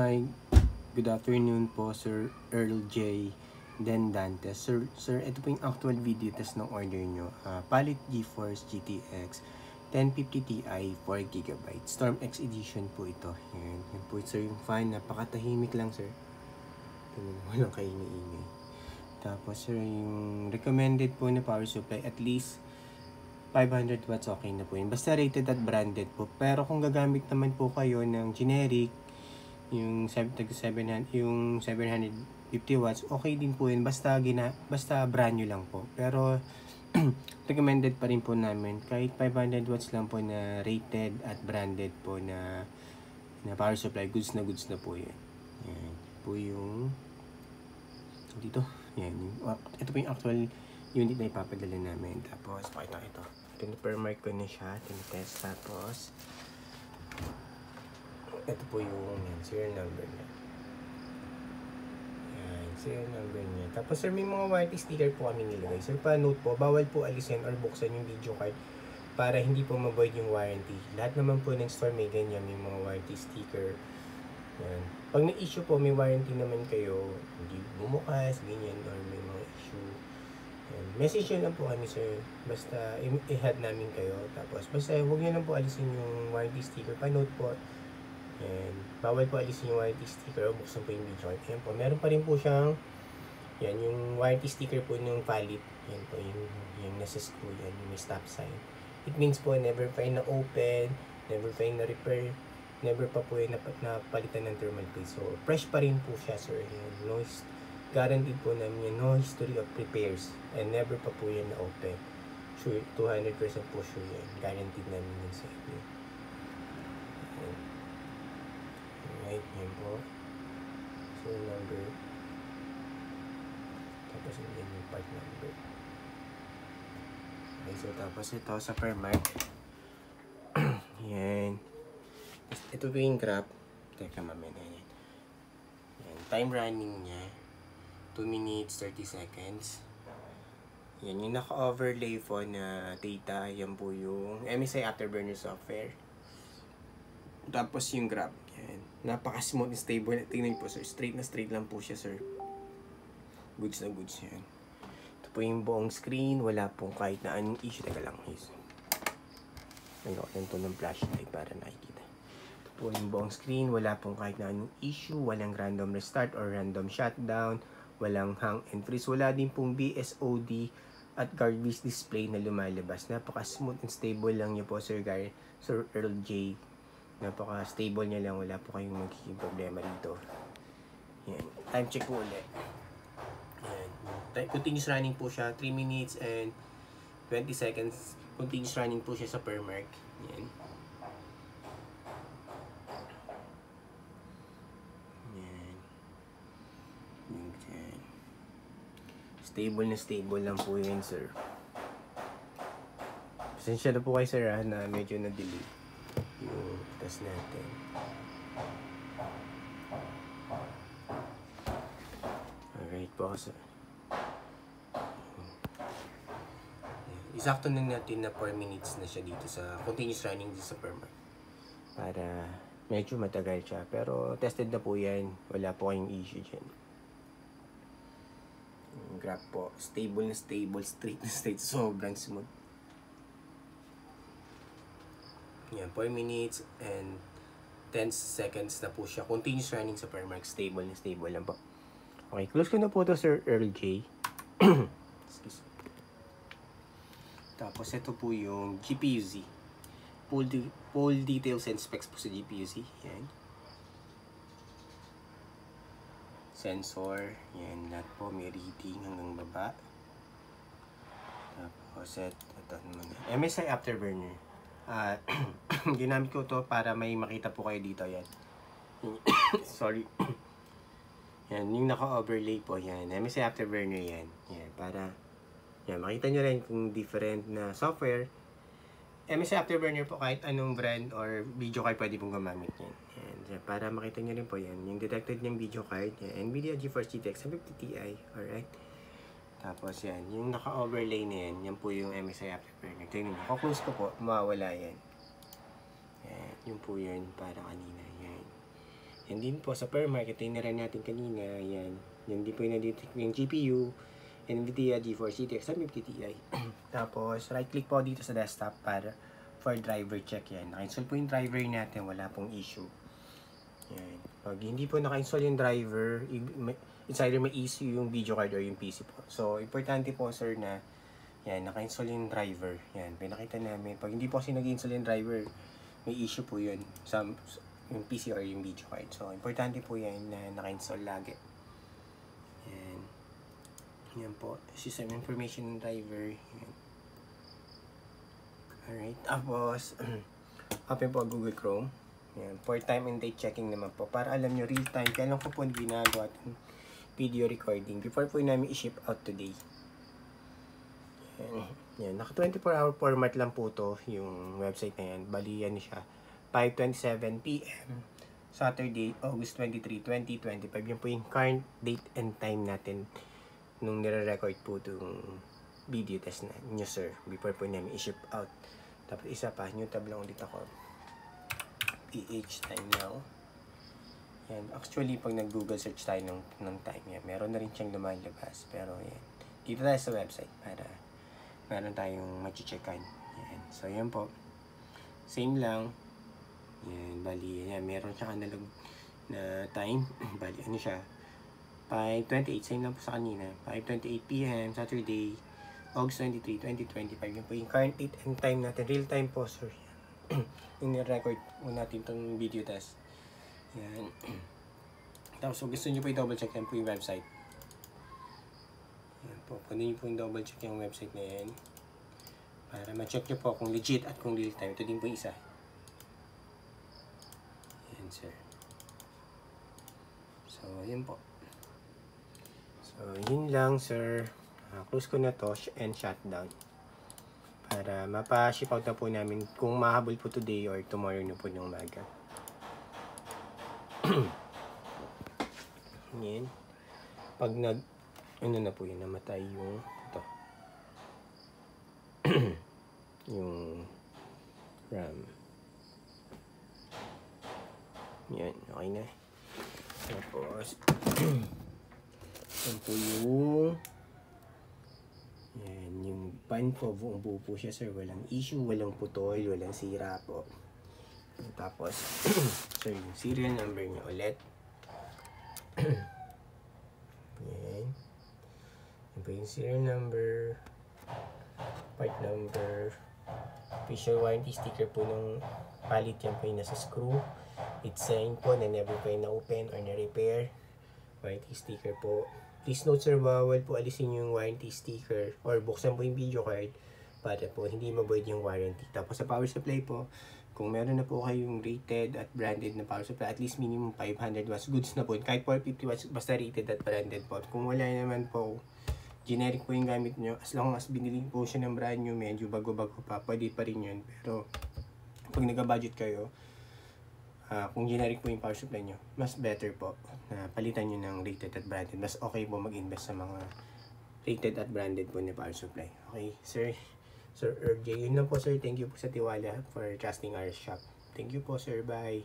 Hi, good afternoon po Sir Earl J. Den Dantes. Sir, ito po yung actual video test ng order nyo. Palit GeForce GTX 1050 Ti 4GB. Storm X Edition po ito. Yan po sir yung fan. Napakatahimik lang sir. Walang kaingay-ingay. Tapos sir, yung recommended po na power supply at least 500 watts okay na po yun. Basta rated at branded po. Pero kung gagamit naman po kayo ng generic, yung 750 watts, okay din po yun. Basta brand new lang po. Pero recommended pa rin po namin. Kahit 500 watts lang po na rated at branded po na power supply, goods na po yun. Yan po yung dito. Yan. Ito po yung actual unit na ipapadala namin. Tapos, pakita ito. Pinapermark ko na siya. Tinitest. Tapos, ito po yung serial number niya. Yan, serial number niya. Tapos, sir, may mga warranty sticker po kami nilagay. Sir, pa-note po, bawal po alisin or buksan yung video card para hindi po ma-void yung warranty. Lahat naman po ng store may ganyan, may mga warranty sticker. Yan. Pag na-issue po, may warranty naman kayo, hindi bumukas, ganyan, or may mga issue. Yan. Message nyo lang po kami sir, basta i-head namin kayo. Tapos, basta huwag nyo lang po alisin yung warranty sticker. Pa-note po, yan. Bawal po alisin yung warranty sticker o buksan po yung video card. Yan po, meron pa rin po siyang, yan, yung warranty sticker po yung valid. Yan po, yung nasa screw, yan, yung may stop sign. It means po, never find na open, never find na repair, never pa po yung napalitan ng thermal paste. So, fresh pa rin po siya, sir. Yan. No, guaranteed po namin yan. No history of repairs. And never pa po yan na-open. Sure, 200% po sure yan. Guaranteed namin yan sa inyo. Yan. Alright, yan po. So, number. Tapos, yan yung part number. Okay, so, tapos ito sa permark. Yan. Ito po yung graph. Teka mamaya yan. Yan. Time running niya. 2 minutes 30 seconds. Yan. Yung naka-overlay po na data. Yan po yung MSI Afterburner software. Tapos yung graph. Yan. Napaka-smooth and stable. Tingnan po sir. Straight lang po siya sir. Goods na goods yan. Ito po yung buong screen. Wala pong kahit na anong issue. Teka lang. Nagkakulan po ng flashlight para nakikita. Po yung buong screen, wala pong kahit na anong issue, walang random restart or random shutdown, walang hang and freeze, wala din pong BSOD at garbage display na lumalabas. Napaka-smooth and stable lang niya po, Sir Earl J. Napaka-stable niya lang, wala po kayong magiging problema dito. Yan. Time check po ulit. Yan. Continuous running po siya, 3 minutes and 20 seconds. Continuous running po siya sa permark. Yan. Stable lang po yun, sir. Pasensya na po kayo, sir, na medyo na-delay yung test natin. Alright po, sir. Isakto na natin na 4 minutes na siya dito sa continuous running dito sa permark. Para medyo matagal siya. Pero tested na po yan. Wala po kayong issue dyan. Graph po, stable na stable, straight na straight, sobrang smooth. Yan, 4 minutes and 10 seconds na po siya. Continuous running sa permark, stable na stable lang po. Okay, close ko na po to Sir Earl J. Excuse me. Tapos ito po yung GPU-Z. Full details and specs po sa GPU-Z. Yan. Sensor, yan, lahat po may reading hanggang baba. Tapos ito naman, MSI Afterburner. Ginamit ko to para may makita po kayo dito, yan. Sorry. Yan, yung naka-overlay po, yan. MSI Afterburner, yan. Yan, para, yan, makita nyo rin kung different na software. MSI Afterburner po, kahit anong brand or video card pwede pong gamamit yan. Yan, para makita nyo rin po yan. Yung detected niyang video card, yan, NVIDIA GeForce GTX 1050 Ti, alright. Tapos yan, yung naka-overlay na yan, yan po yung MSI Afterburner. Tingnan nyo, close ko po, mawawala yan. Yan, yun po yun, para kanina, yan. Yan din po sa supermarket, tinira natin kanina. Yan. Yan din po yung na-detect yung GPU, NVIDIA GeForce GTX 1050 Ti. Tapos, right click po dito sa desktop para for driver check. Yan. Naka-install po yung driver natin. Wala pong issue. Yan. Pag hindi po naka-install yung driver, it's either may issue yung video card or yung PC po. So, importante po sir na yan, naka-install yung driver. Yan, pinakita namin. Pag hindi po kasi nag-install yung driver, may issue po yun sa yung PC or yung video card. So, importante po yan na naka-install lagi. Yan. Yan po. System information ng driver. Yan. Alright. Tapos, open po Google Chrome. Yan. For time and date checking naman po. Para alam nyo real time. Kailan ko po ginagawa itong video recording. Before po namin i-ship out today. Yan. Yan. Naka 24-hour format lang po to yung website na yan. Bali yan siya. 5:27 PM. Saturday, August 23, 2025. Yan po yung current date and time natin nung nire-record po itong video test na nyo sir. Before po namin i-ship out. Tapos isa pa, new tab lang ulit ako. PH time now. Yan. Actually, pag nag-Google search tayo ng time yan, meron na rin siyang lumalabas. Pero yan. Dito tayo sa website para meron tayong machi-checkan. Yan. So, yan po. Same lang. Yan. Bali, yan. Meron siyang analog na time. Bali, ano siya? 5:28. Same lang po sa kanina. 5:28 PM, Saturday, August 23, 2025. Yan po yung current date and time natin. Real time po, sir. Yung record mo natin itong video test. Yan. Tapos, so gusto nyo po i-double check yan po yung website. Yan po. Kunin nyo po yung double check yung website na yan. Para ma-check nyo po kung legit at kung real time. Ito din po isa. Yan, sir. So, yun po. So, yun lang, sir. Close ko na to and shutdown. Para mapa-ship out na po namin kung mahabol po today or tomorrow na po ng umaga. Yan. Pag ano na po yun, namatay yung ito. Yung RAM. Yan, okay na. Tapos yan po yung yan, yung pan po, buong buo po siya sir. Walang issue, walang putol, walang sira po. Tapos so yung serial number niya ulit. Yan. Yan po yung serial number, part number, official warranty sticker po ng palit. Yan po yung nasa screw. It's saying po na never po yung na-open or na-repair. Warranty sticker po. Please note sir, bawal po alisin yung warranty sticker or buksan po yung video card para po hindi ma-void yung warranty. Tapos sa power supply po, kung meron na po kayong rated at branded na power supply, at least minimum 500 watts, goods na po. Kahit 450 watts, basta rated at branded po. Kung wala naman po, generic po yung gamit nyo, as long as binili po siya ng brand nyo, medyo bago-bago pa, pwede pa rin yun. Pero pag nag-budget kayo, kung generic po yung power supply nyo, mas better po na palitan nyo ng rated at branded. Mas okay po mag-invest sa mga rated at branded po na power supply. Okay, sir. Sir RJ, yun lang po sir. Thank you po sa tiwala for trusting our shop. Thank you po sir. Bye.